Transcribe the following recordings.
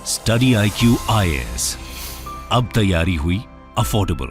Study IQ IAS, अब तैयारी हुई अफोर्डेबल।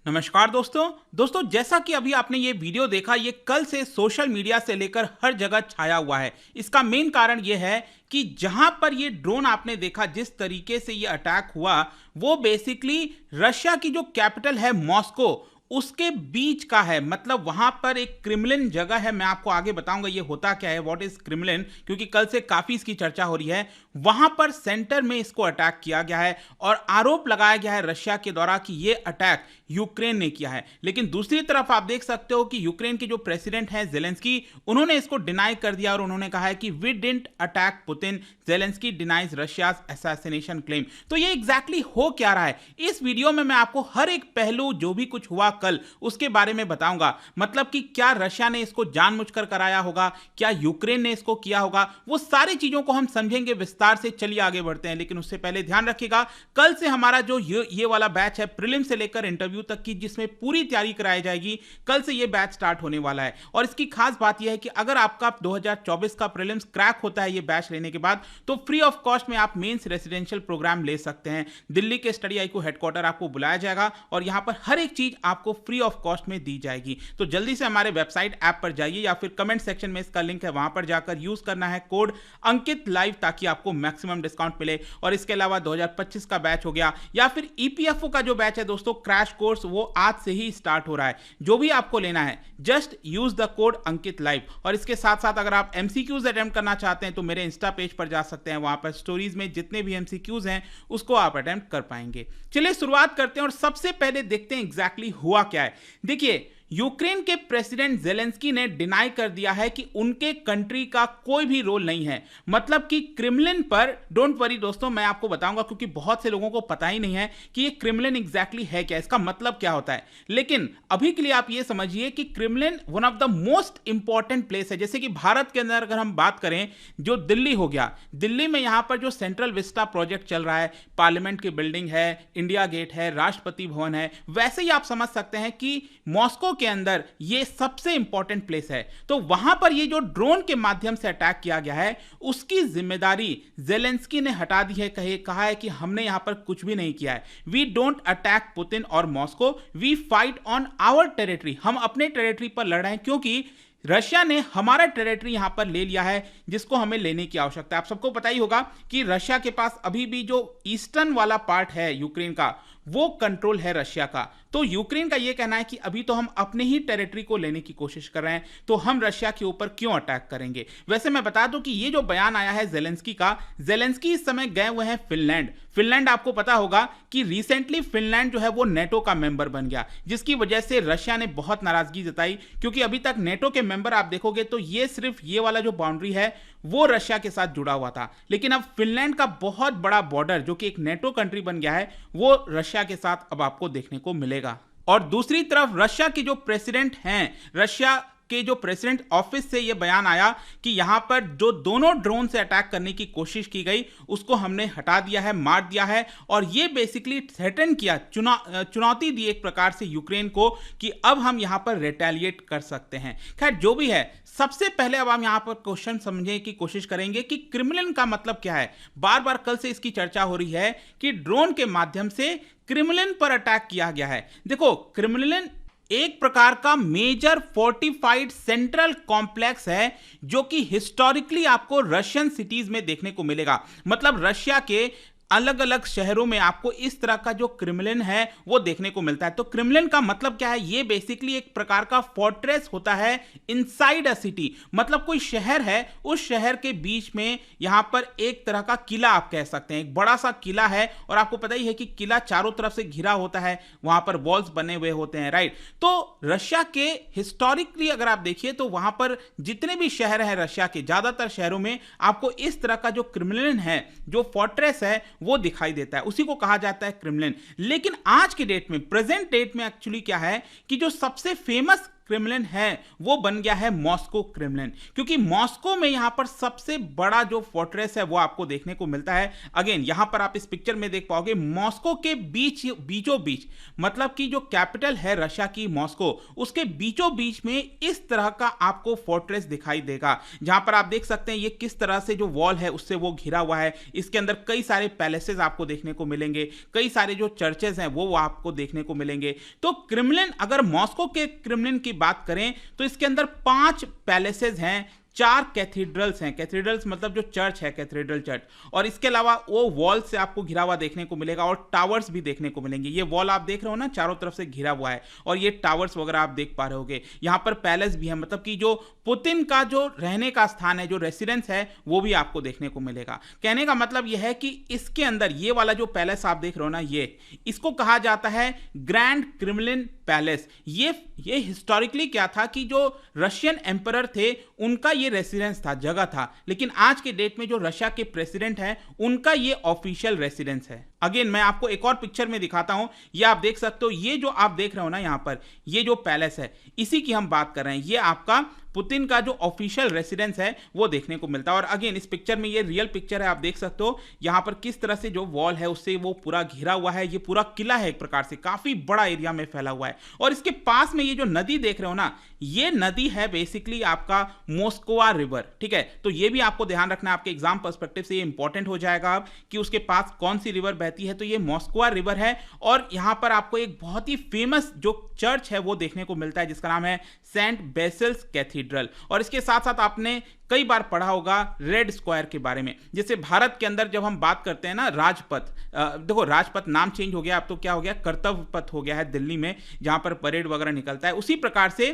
नमस्कार दोस्तों जैसा कि अभी आपने ये वीडियो देखा, ये कल से सोशल मीडिया से लेकर हर जगह छाया हुआ है। इसका मेन कारण ये है कि जहां पर ये ड्रोन आपने देखा, जिस तरीके से ये अटैक हुआ, वो बेसिकली रशिया की जो कैपिटल है मॉस्को, उसके बीच का है। मतलब वहां पर एक क्रेमलिन जगह है। मैं आपको आगे बताऊंगा ये होता क्या है, व्हाट इज क्रेमलिन, क्योंकि कल से काफी इसकी चर्चा हो रही है। वहां पर सेंटर में इसको अटैक किया गया है और आरोप लगाया गया है रशिया के द्वारा कि ये अटैक यूक्रेन ने किया है। लेकिन दूसरी तरफ आप देख सकते हो कि यूक्रेन के जो प्रेसिडेंट हैं जेलेंस्की, उन्होंने इसको डिनाई कर दिया और उन्होंने कहा है कि we didn't attack Putin, Zelensky denies Russia's assassination claim. तो ये एग्जैक्टली हो क्या रहा है, इस वीडियो में मैं आपको हर एक पहलू, जो भी कुछ हुआ कल, उसके बारे में बताऊंगा। मतलब कि क्या रशिया ने इसको जानबूझकर कराया होगा, क्या यूक्रेन ने इसको किया होगा, वो सारी चीजों को हम समझेंगे विस्तार से। चलिए आगे बढ़ते हैं, लेकिन उससे पहले ध्यान रखिएगा, कल से हमारा जो ये वाला बैच है, प्रीलिम से लेकर इंटरव्यू तक की, जिसमें पूरी तैयारी कराई जाएगी, कल से ये बैच स्टार्ट होने वाला है। और इसकी खास बात यह है कि अगर आपका 2024 का प्रीलिम्स क्रैक होता है ये बैच लेने के बाद, तो फ्री ऑफ कॉस्ट में आप मेंस रेसिडेंशियल प्रोग्राम ले सकते हैं। दिल्ली के स्टडी IQ हेडक्वार्टर आपको बुलाया जाएगा और यहां पर हर एक चीज आपको फ्री ऑफ कॉस्ट में दी जाएगी। तो जल्दी से हमारे वेबसाइट ऐप पर जाइए या फिर कमेंट सेक्शन में इसका लिंक है, वहां पर जाकर यूज करना है कोड अंकित लाइव, ताकि आपको मैक्सिमम डिस्काउंट मिले। और इसके अलावा 2025 का बैच हो गया, या फिर EPFO का जो बैच है दोस्तों, क्रैश कोर्स, वो आज से ही स्टार्ट हो रहा है। जो भी आपको लेना है, just use the code Ankit live. और इसके साथ साथ अगर आप MCQs अटेम्प्ट करना चाहते हैं तो मेरे इंस्टा पेज पर जा सकते हैं, वहां पर स्टोरीज में जितने भी MCQs हैं उसको आप अटेम्प्ट कर पाएंगे। चलिए शुरुआत करते हैं और सबसे पहले देखते हैं एग्जैक्टली हुआ क्या है। देखिए, यूक्रेन के प्रेसिडेंट जेलेंस्की ने डिनाई कर दिया है कि उनके कंट्री का कोई भी रोल नहीं है। मतलब कि क्रेमलिन पर, डोंट वरी दोस्तों, मैं आपको बताऊंगा, क्योंकि बहुत से लोगों को पता ही नहीं है कि ये क्रेमलिन एग्जैक्टली है क्या, इसका मतलब क्या होता है। लेकिन अभी के लिए आप ये समझिए कि Kremlin one of the most important place है। जैसे कि भारत के अंदर अगर हम बात करें, जो दिल्ली हो गया, दिल्ली में यहां पर जो सेंट्रल विस्टा प्रोजेक्ट चल रहा है, पार्लियामेंट की बिल्डिंग है, इंडिया गेट है, राष्ट्रपति भवन है, वैसे ही आप समझ सकते हैं कि मॉस्को के अंदर ये सबसे इंपॉर्टेंट प्लेस है। तो वहां पर ये जो ड्रोन के माध्यम से अटैक किया गया है, उसकी जिम्मेदारी जेलेंस्की ने हटा दी है। कहा है कि हमने यहां पर कुछ भी नहीं किया है। वी डोंट अटैक पुतिन और Moscow, we fight on our territory. हम अपने टेरिटरी पर लड़ रहे हैं, क्योंकि रशिया ने हमारा टेरिटरी यहां पर ले लिया है, जिसको हमें लेने की आवश्यकता है। आप सबको पता ही होगा कि रशिया के पास अभी भी जो ईस्टर्न वाला पार्ट है यूक्रेन का, वो कंट्रोल है रशिया का। तो यूक्रेन का यह कहना है कि अभी तो हम अपने ही टेरिटरी को लेने की कोशिश कर रहे हैं, तो हम रशिया के ऊपर क्यों अटैक करेंगे। वैसे मैं बता दूं कि ये जो बयान आया है जेलेंस्की का, जेलेंस्की इस समय गए हुए हैं फिनलैंड। आपको पता होगा कि रिसेंटली फिनलैंड जो है वो नेटो का मेंबर बन गया, जिसकी वजह से रशिया ने बहुत नाराजगी जताई, क्योंकि अभी तक नेटो के मेंबर आप देखोगे तो ये सिर्फ ये वाला जो बाउंड्री है वो रशिया के साथ जुड़ा हुआ था। लेकिन अब फिनलैंड का बहुत बड़ा बॉर्डर, जो कि एक नेटो कंट्री बन गया है, वो रशिया के साथ अब आपको देखने को मिलेगा। और दूसरी तरफ रशिया के जो प्रेसिडेंट हैं, रशिया के जो प्रेसिडेंट ऑफिस से यह बयान आया कि यहां पर जो दोनों ड्रोन से अटैक करने की कोशिश की गई, उसको हमने हटा दिया है, मार दिया है। और यह बेसिकली थ्रेटन किया, चुनौती दी एक प्रकार से यूक्रेन को कि अब हम यहां पर रिटेलिएट कर सकते हैं। खैर जो भी है, सबसे पहले अब हम यहां पर क्वेश्चन समझने की कोशिश करेंगे कि क्रेमलिन का मतलब क्या है। बार बार कल से इसकी चर्चा हो रही है कि ड्रोन के माध्यम से क्रेमलिन पर अटैक किया गया है। देखो, क्रेमलिन एक प्रकार का मेजर फोर्टिफाइड सेंट्रल कॉम्प्लेक्स है, जो कि हिस्टोरिकली आपको रशियन सिटीज में देखने को मिलेगा। मतलब रशिया के अलग अलग शहरों में आपको इस तरह का जो क्रेमलिन है वो देखने को मिलता है। तो क्रेमलिन का मतलब क्या है, ये बेसिकली एक प्रकार का फोर्ट्रेस होता है इनसाइड अ सिटी। मतलब कोई शहर है, उस शहर के बीच में यहां पर एक तरह का किला आप कह सकते हैं, एक बड़ा सा किला है। और आपको पता ही है कि किला चारों तरफ से घिरा होता है, वहां पर वॉल्स बने हुए होते हैं, राइट। तो रशिया के हिस्टोरिकली अगर आप देखिए तो वहां पर जितने भी शहर हैं रशिया के, ज्यादातर शहरों में आपको इस तरह का जो क्रेमलिन है, जो फोर्ट्रेस है, वो दिखाई देता है। उसी को कहा जाता है क्रेमलिन। लेकिन आज के डेट में, प्रेजेंट डेट में एक्चुअली क्या है कि जो सबसे फेमस क्रेमलिन है वो बन गया है मॉस्को क्रेमलिन, क्योंकि मॉस्को में यहां पर सबसे बड़ा जो फोर्ट्रेस है वो आपको देखने को मिलता है। अगेन यहां पर आप इस पिक्चर में देख पाओगे मॉस्को के बीचों बीच, मतलब कि जो कैपिटल है रशिया की मॉस्को, उसके बीचों बीच में इस तरह का आपको फोर्ट्रेस दिखाई देगा, जहां पर आप देख सकते हैं ये किस तरह से जो वॉल है उससे वो घिरा हुआ है। इसके अंदर कई सारे पैलेसेस आपको देखने को मिलेंगे, कई सारे जो चर्चेस हैं वो आपको देखने को मिलेंगे। तो क्रेमलिन, अगर मॉस्को के क्रेमलिन की बात करें तो इसके अंदर 5 पैलेसेस हैं, 4 कैथीड्रल्स हैं। कैथीड्रल्स मतलब जो चर्च है, कैथीड्रल चर्च, और इसके अलावा वो वॉल से आपको घिरा हुआ देखने को मिलेगा और टावर्स भी देखने को मिलेंगे। ये वॉल आप देख रहे हो ना, चारों तरफ से घिरा हुआ है, और ये टावर्स वगैरह आप देख पा रहे होगे। यहां पर पैलेस भी है, मतलब कि जो पुतिन का जो रहने का स्थान है, जो रेसिडेंस है, वो भी आपको देखने को मिलेगा। कहने का मतलब यह है कि इसके अंदर ये वाला जो पैलेस आप देख रहे हो ना, ये इसको कहा जाता है ग्रैंड क्रेमलिन पैलेस। ये हिस्टोरिकली क्या था कि जो रशियन एम्परर थे उनका ये रेसिडेंस था, जगह था, लेकिन आज के डेट में जो रशिया के प्रेसिडेंट हैं उनका ये ऑफिशियल रेसिडेंस है। अगेन मैं आपको एक और पिक्चर में दिखाता हूं, ये आप देख सकते हो, ये जो आप देख रहे हो ना यहां पर, ये जो पैलेस है इसी की हम बात कर रहे हैं। ये आपका पुतिन का जो ऑफिशियल रेसिडेंस है वो देखने को मिलता है। और अगेन इस पिक्चर में, ये रियल पिक्चर है, आप देख सकते हो यहां पर किस तरह से जो वॉल है उससे वो पूरा घिरा हुआ है। ये पूरा किला है, एक प्रकार से काफी बड़ा एरिया में फैला हुआ है। और इसके पास में ये जो नदी देख रहे हो ना, ये नदी है बेसिकली आपका मोस्कोवा रिवर, ठीक है। तो ये भी आपको ध्यान रखना है, आपके एग्जाम पर्सपेक्टिव से ये इंपॉर्टेंट हो जाएगा अब कि उसके पास कौन सी रिवर बहती है। तो ये मोस्कोवा रिवर है, और यहां पर आपको एक बहुत ही फेमस जो चर्च है वो देखने को मिलता है, जिसका नाम है सेंट बेसिल्स कैथीड्रल। और इसके साथ साथ आपने कई बार पढ़ा होगा रेड स्क्वायर के बारे में। जैसे भारत के अंदर जब हम बात करते हैं ना राजपथ, देखो राजपथ नाम चेंज हो गया, अब तो क्या हो गया, कर्तव्य पथ हो गया है दिल्ली में, जहां पर परेड वगैरह निकलता है। उसी प्रकार से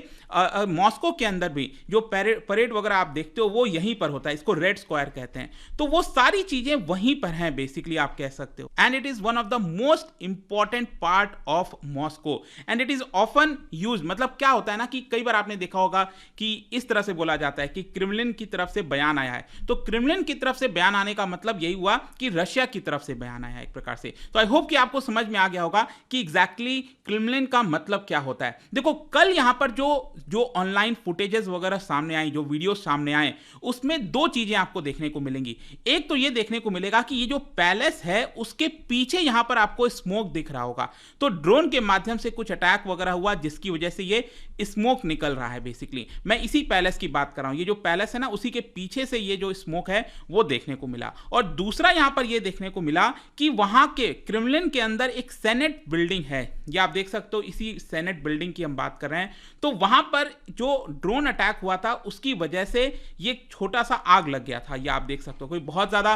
मॉस्को के अंदर भी जो परेड वगैरह आप देखते हो वो यहीं पर होता है, इसको रेड स्क्वायर कहते हैं। तो वो सारी चीजें वहीं पर हैं बेसिकली, आप कह सकते हो। And it is one of the most important part of Moscow and it is often use. मतलब क्या होता है ना कि कई बार आपने देखा होगा कि इस तरह से बोला जाता है कि क्रेमलिन की तरफ से बयान आया है, तो क्रेमलिन की तरफ से बयान आने का मतलब यही हुआ कि रशिया की तरफ से बयान आया है एक प्रकार से। तो आई होप कि आपको समझ में आ गया होगा कि एग्जैक्टली क्रेमलिन का मतलब क्या होता है। देखो कल यहां पर जो ऑनलाइन फुटेजेस वगैरह सामने आई, जो वीडियो सामने आए, उसमें 2 चीजें आपको देखने को मिलेंगी। एक तो ये देखने को मिलेगा कि ये जो पैलेस है उसके पीछे यहां पर आपको स्मोक दिख रहा होगा, तो ड्रोन के माध्यम से कुछ अटैक वगैरह हुआ जिसकी वजह से ये स्मोक निकल रहा है। बेसिकली मैं इसी पैलेस की बात कर रहा हूं, ये जो पैलेस है ना उसी के पीछे से ये जो स्मोक है वो देखने को मिला। और दूसरा यहां पर ये देखने को मिला कि वहां के क्रेमलिन के अंदर एक सेनेट बिल्डिंग है, ये आप देख सकते हो, इसी सेनेट बिल्डिंग की हम बात कर रहे हैं। तो वहां पर जो ड्रोन अटैक हुआ था उसकी वजह से ये छोटा सा आग लग गया था, ये आप देख सकते हो, कोई बहुत ज्यादा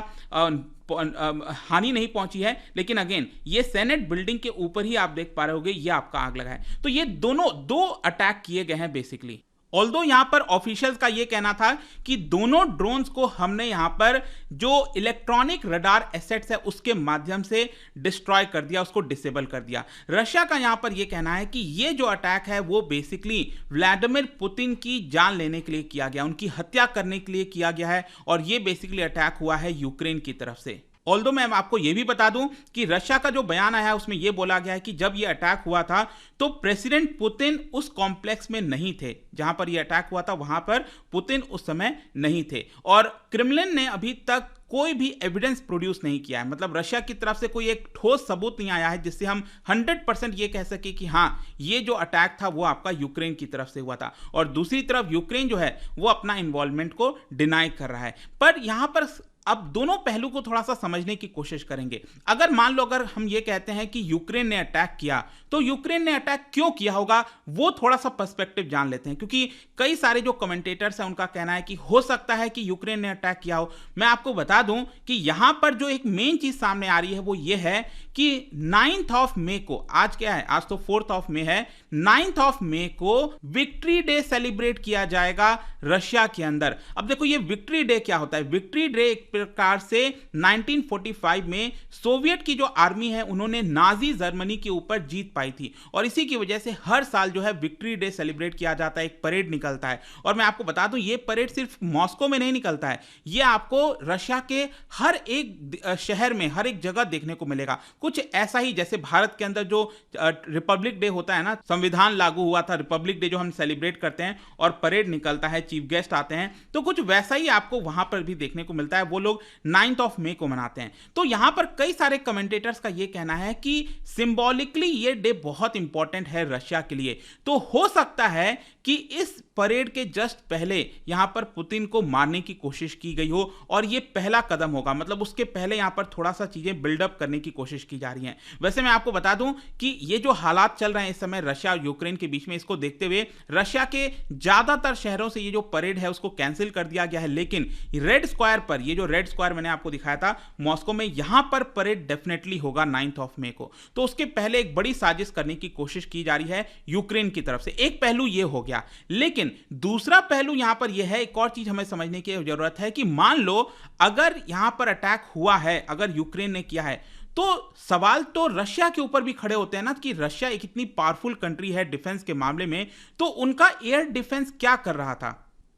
हानि नहीं पहुंची है, लेकिन अगेन ये सेनेट बिल्डिंग के ऊपर ही आप देख पा रहे होगे ये आपका आग लगा है। तो ये दोनों 2 अटैक किए गए हैं बेसिकली। ऑल्दो यहां पर ऑफिशियल्स का यह कहना था कि दोनों ड्रोन्स को हमने यहां पर जो इलेक्ट्रॉनिक रडार एसेट्स है उसके माध्यम से डिस्ट्रॉय कर दिया, उसको डिसेबल कर दिया। रशिया का यहां पर यह कहना है कि ये जो अटैक है वो बेसिकली व्लादिमीर पुतिन की जान लेने के लिए किया गया, उनकी हत्या करने के लिए किया गया है, और ये बेसिकली अटैक हुआ है यूक्रेन की तरफ से। ऑल्दो मैं आपको यह भी बता दूं कि रशिया का जो बयान आया है उसमें यह बोला गया है कि जब यह अटैक हुआ था तो प्रेसिडेंट पुतिन उस कॉम्प्लेक्स में नहीं थे, जहां पर यह अटैक हुआ था वहां पर पुतिन उस समय नहीं थे। और क्रेमलिन ने अभी तक कोई भी एविडेंस प्रोड्यूस नहीं किया है, मतलब रशिया की तरफ से कोई एक ठोस सबूत नहीं आया है जिससे हम 100% ये कह सके कि हाँ ये जो अटैक था वो आपका यूक्रेन की तरफ से हुआ था। और दूसरी तरफ यूक्रेन जो है वो अपना इन्वॉल्वमेंट को डिनाई कर रहा है। पर यहां पर अब दोनों पहलू को थोड़ा सा समझने की कोशिश करेंगे। अगर मान लो अगर हम ये कहते हैं कि यूक्रेन ने अटैक किया, तो यूक्रेन ने अटैक क्यों किया होगा वो थोड़ा सा पर्सपेक्टिव जान लेते हैं, क्योंकि कई सारे जो कमेंटेटर्स हैं उनका कहना है कि हो सकता है कि यूक्रेन ने अटैक किया हो। मैं आपको बता दूं कि यहां पर जो एक मेन चीज सामने आ रही है वो ये है कि 9 मई को, आज क्या है, आज तो 4 मई है, 9 मई को विक्ट्री डे सेलिब्रेट किया जाएगा रशिया के अंदर। अब देखो ये विक्ट्री डे क्या होता है, विक्ट्री डे एक प्रकार से 1945 में सोवियत की जो आर्मी है उन्होंने नाजी जर्मनी के ऊपर जीत पाई थी, और इसी की वजह से हर साल जो है विक्ट्री डे सेलिब्रेट किया जाता है, एक परेड निकलता है। और मैं आपको बता दूं ये परेड सिर्फ मॉस्को में नहीं निकलता है, ये आपको रशिया के हर एक शहर में, हर एक जगह देखने को मिलेगा। कुछ ऐसा ही जैसे भारत के अंदर जो रिपब्लिक डे होता है ना, संविधान लागू हुआ था, रिपब्लिक डे जो हम सेलिब्रेट करते हैं और परेड निकलता है, चीफ गेस्ट आते हैं, तो कुछ वैसा ही आपको वहां पर भी देखने को मिलता है। वो लोग 9 मई को मनाते हैं। तो यहां पर कई सारे कमेंटेटर्स का यह कहना है कि सिंबॉलिकली ये डे बहुत इंपॉर्टेंट है रशिया के लिए। तो हो सकता है कि इस परेड के जस्ट पहले यहां पर पुतिन को मारने की कोशिश की गई हो, और यह पहला कदम होगा, मतलब उसके पहले यहां पर थोड़ा सा चीजें बिल्डअप करने की कोशिश की जा रही हैं। वैसे मैं आपको बता दूं कि ये जो हालात चल रहे हैं इस समय रशिया और यूक्रेन के बीच में, इसको देखते हुए रशिया के ज्यादातर शहरों से ये जो परेड है उसको कैंसिल कर दिया गया है। लेकिन रेड स्क्वायर पर, ये जो रेड स्क्वायर मैंने आपको दिखाया था मॉस्को में, यहां पर परेड डेफिनेटली होगा 9 मई को। तो उसके पहले एक बड़ी साजिश करने की कोशिश की जा रही है यूक्रेन की तरफ से। एक पहलू यह हो गया, लेकिन दूसरा पहलू यहां पर यह है, एक और चीज हमें समझने की जरूरत है कि मान लो अगर यहां पर अटैक हुआ है, अगर यूक्रेन ने किया है, तो सवाल तो रशिया के ऊपर भी खड़े होते हैं ना कि रशिया एक इतनी पावरफुल कंट्री है डिफेंस के मामले में, तो उनका एयर डिफेंस क्या कर रहा था?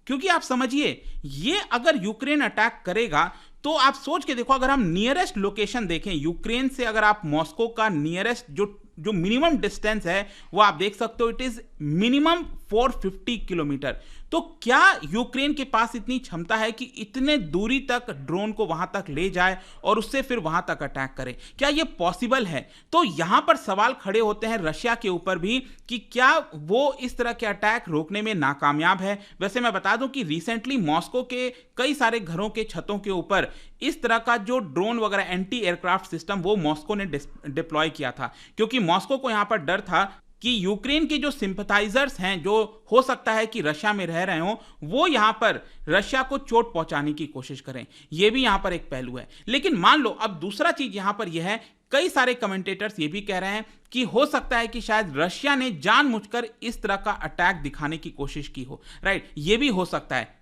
क्योंकि आप समझिए, ये अगर यूक्रेन अटैक करेगा तो आप सोच के देखो, अगर हम नियरेस्ट लोकेशन देखें यूक्रेन से, अगर आप मॉस्को का नियरेस्ट जो मिनिमम डिस्टेंस है वो आप देख सकते हो, इट इज मिनिमम 450 किलोमीटर। तो क्या यूक्रेन के पास इतनी क्षमता है कि इतने दूरी तक ड्रोन को वहां तक ले जाए और उससे फिर वहां तक अटैक करे? क्या यह पॉसिबल है? तो यहां पर सवाल खड़े होते हैं रशिया के ऊपर भी कि क्या वो इस तरह के अटैक रोकने में नाकामयाब है। वैसे मैं बता दूं कि रिसेंटली मॉस्को के कई सारे घरों के छतों के ऊपर इस तरह का जो ड्रोन वगैरह एंटी एयरक्राफ्ट सिस्टम वो मॉस्को ने डिप्लॉय किया था, क्योंकि मॉस्को को यहां पर डर था कि यूक्रेन के जो सिंपथाइजर्स हैं, जो हो सकता है कि रशिया में रह रहे हो, वो यहां पर रशिया को चोट पहुंचाने की कोशिश करें। यह भी यहां पर एक पहलू है। लेकिन मान लो अब दूसरा चीज यहां पर यह है, कई सारे कमेंटेटर्स ये भी कह रहे हैं कि हो सकता है कि शायद रशिया ने जानबूझकर इस तरह का अटैक दिखाने की कोशिश की हो। राइट, यह भी हो सकता है।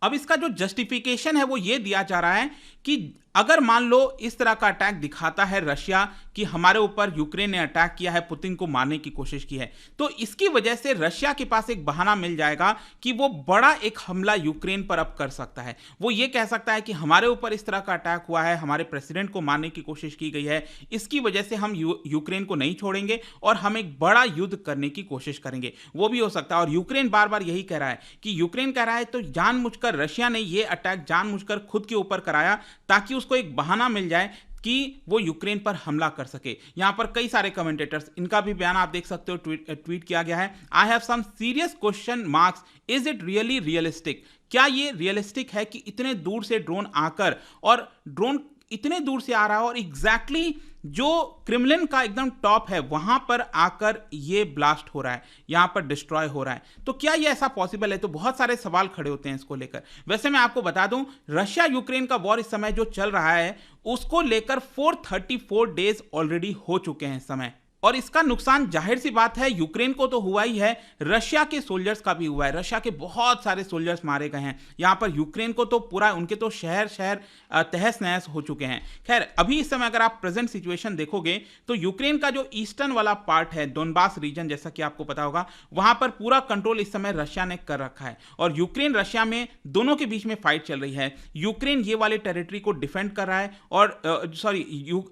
अब इसका जो जस्टिफिकेशन है वो ये दिया जा रहा है कि अगर मान लो इस तरह का अटैक दिखाता है रशिया कि हमारे ऊपर यूक्रेन ने अटैक किया है, पुतिन को मारने की कोशिश की है, तो इसकी वजह से रशिया के पास एक बहाना मिल जाएगा कि वो बड़ा एक हमला यूक्रेन पर अब कर सकता है। वो ये कह सकता है कि हमारे ऊपर इस तरह का अटैक हुआ है, हमारे प्रेसिडेंट को मारने की कोशिश की गई है, इसकी वजह से हम यूक्रेन को नहीं छोड़ेंगे और हम एक बड़ा युद्ध करने की कोशिश करेंगे। वो भी हो सकता है। और यूक्रेन बार बार यही कह रहा है कि यूक्रेन कह रहा है तो जानबूझकर रशिया ने ये अटैक जानबूझकर खुद के ऊपर कराया ताकि उसको एक बहाना मिल जाए कि वो यूक्रेन पर हमला कर सके। यहां पर कई सारे कमेंटेटर्स, इनका भी बयान आप देख सकते हो, ट्वीट किया गया है। I have some serious question marks, is it really realistic? क्या ये रियलिस्टिक है कि इतने दूर से ड्रोन आकर, और ड्रोन इतने दूर से आ रहा है और एग्जैक्टली जो क्रेमलिन का एकदम टॉप है वहां पर आकर ये ब्लास्ट हो रहा है, यहां पर डिस्ट्रॉय हो रहा है, तो क्या ये ऐसा पॉसिबल है? तो बहुत सारे सवाल खड़े होते हैं इसको लेकर। वैसे मैं आपको बता दूं, रशिया यूक्रेन का वॉर इस समय जो चल रहा है उसको लेकर 434 डेज ऑलरेडी हो चुके हैं इस समय, और इसका नुकसान जाहिर सी बात है यूक्रेन को तो हुआ ही है, रशिया के सोल्जर्स का भी हुआ है। रशिया के बहुत सारे सोल्जर्स मारे गए हैं यहां पर। यूक्रेन को तो पूरा, उनके तो शहर शहर तहस नहस हो चुके हैं। खैर, अभी इस समय अगर आप प्रेजेंट सिचुएशन देखोगे तो यूक्रेन का जो ईस्टर्न वाला पार्ट है, डोनबास रीजन, जैसा कि आपको पता होगा, वहां पर पूरा कंट्रोल इस समय रशिया ने कर रखा है, और यूक्रेन रशिया में दोनों के बीच में फाइट चल रही है। यूक्रेन ये वाले टेरिटरी को डिफेंड कर रहा है, और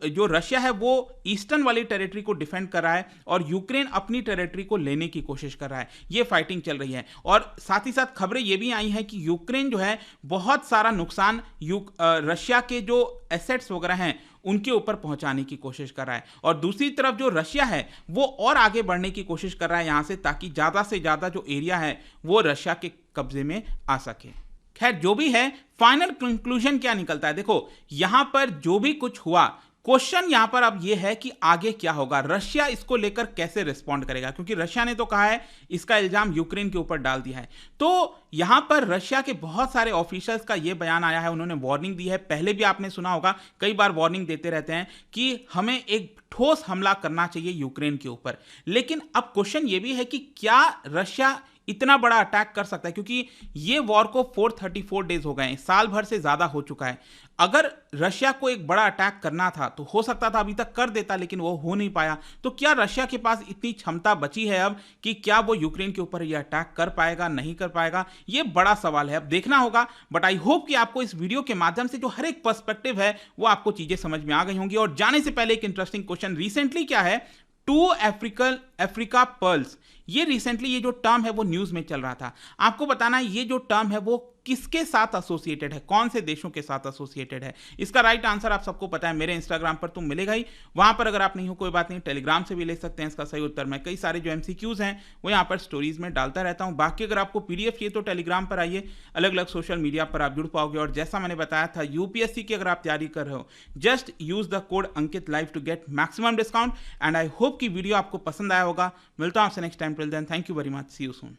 जो रशिया है वो ईस्टर्न वाली टेरिटरी को डिफेंड कर रहा है, और यूक्रेन अपनी टेरिटरी को लेने की कोशिश कर रहा है। ये फाइटिंग चल रही है। और साथ ही साथ खबरें ये भी आई हैं कि यूक्रेन जो है बहुत सारा नुकसान रशिया के जो एसेट्स वगैरह हैं उनके ऊपर पहुंचाने की कोशिश कर रहा है, और दूसरी तरफ जो रशिया है वो और आगे बढ़ने की कोशिश कर रहा है यहां से, ताकि ज्यादा से ज्यादा जो एरिया है वो रशिया के कब्जे में आ सके। खैर, जो भी है, फाइनल कंक्लूजन क्या निकलता है? देखो, यहां पर जो भी कुछ हुआ, क्वेश्चन यहां पर अब यह है कि आगे क्या होगा, रशिया इसको लेकर कैसे रिस्पॉन्ड करेगा, क्योंकि रशिया ने तो कहा है, इसका इल्जाम यूक्रेन के ऊपर डाल दिया है। तो यहां पर रशिया के बहुत सारे ऑफिशियल्स का यह बयान आया है, उन्होंने वार्निंग दी है। पहले भी आपने सुना होगा, कई बार वार्निंग देते रहते हैं कि हमें एक ठोस हमला करना चाहिए यूक्रेन के ऊपर। लेकिन अब क्वेश्चन यह भी है कि क्या रशिया इतना बड़ा अटैक कर सकता है, क्योंकि ये वॉर को 434 डेज हो गए हैं, साल भर से ज़्यादा हो चुका है। अगर रशिया को एक बड़ा अटैक करना था तो हो सकता था अभी तक कर देता, लेकिन वो हो नहीं पाया। तो क्या रशिया के पास इतनी क्षमता बची है अब कि क्या वो यूक्रेन के ऊपर ये अटैक कर पाएगा, नहीं कर पाएगा? ये बड़ा सवाल है, अब देखना होगा। बट आई होप कि आपको इस वीडियो के माध्यम से जो हर एक पर्सपेक्टिव है वो आपको चीज़ें समझ में आ गई होंगी। और जाने से पहले एक इंटरेस्टिंग क्वेश्चन, रिसेंटली क्या है, 2 अफ्रीका पर्ल्स, ये रिसेंटली ये जो टर्म है वो न्यूज़ में चल रहा था। आपको बताना है ये जो टर्म है वो किसके साथ एसोसिएटेड है, कौन से देशों के साथ एसोसिएटेड है। इसका राइट आंसर आप सबको पता है, मेरे इंस्टाग्राम पर तो मिलेगा ही। वहां पर अगर आप नहीं हो कोई बात नहीं, टेलीग्राम से भी ले सकते हैं इसका सही उत्तर। मैं कई सारे जो एमसीक्यूज हैं वो यहाँ पर स्टोरीज में डालता रहता हूँ। बाकी अगर आपको पीडीएफ चाहिए तो टेलीग्राम पर आइए, अलग अलग सोशल मीडिया पर आप जुड़ पाओगे। और जैसा मैंने बताया था, यूपीएससी की अगर आप तैयारी कर रहे हो, just use the code Ankit live to get maximum discount. And I hope कि वीडियो आपको पसंद आया होगा। मिलता हूं आपसे next time, till then thank you very much, see you soon.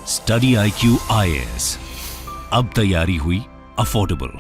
Study IQ IAS, अब तैयारी हुई अफोर्डेबल।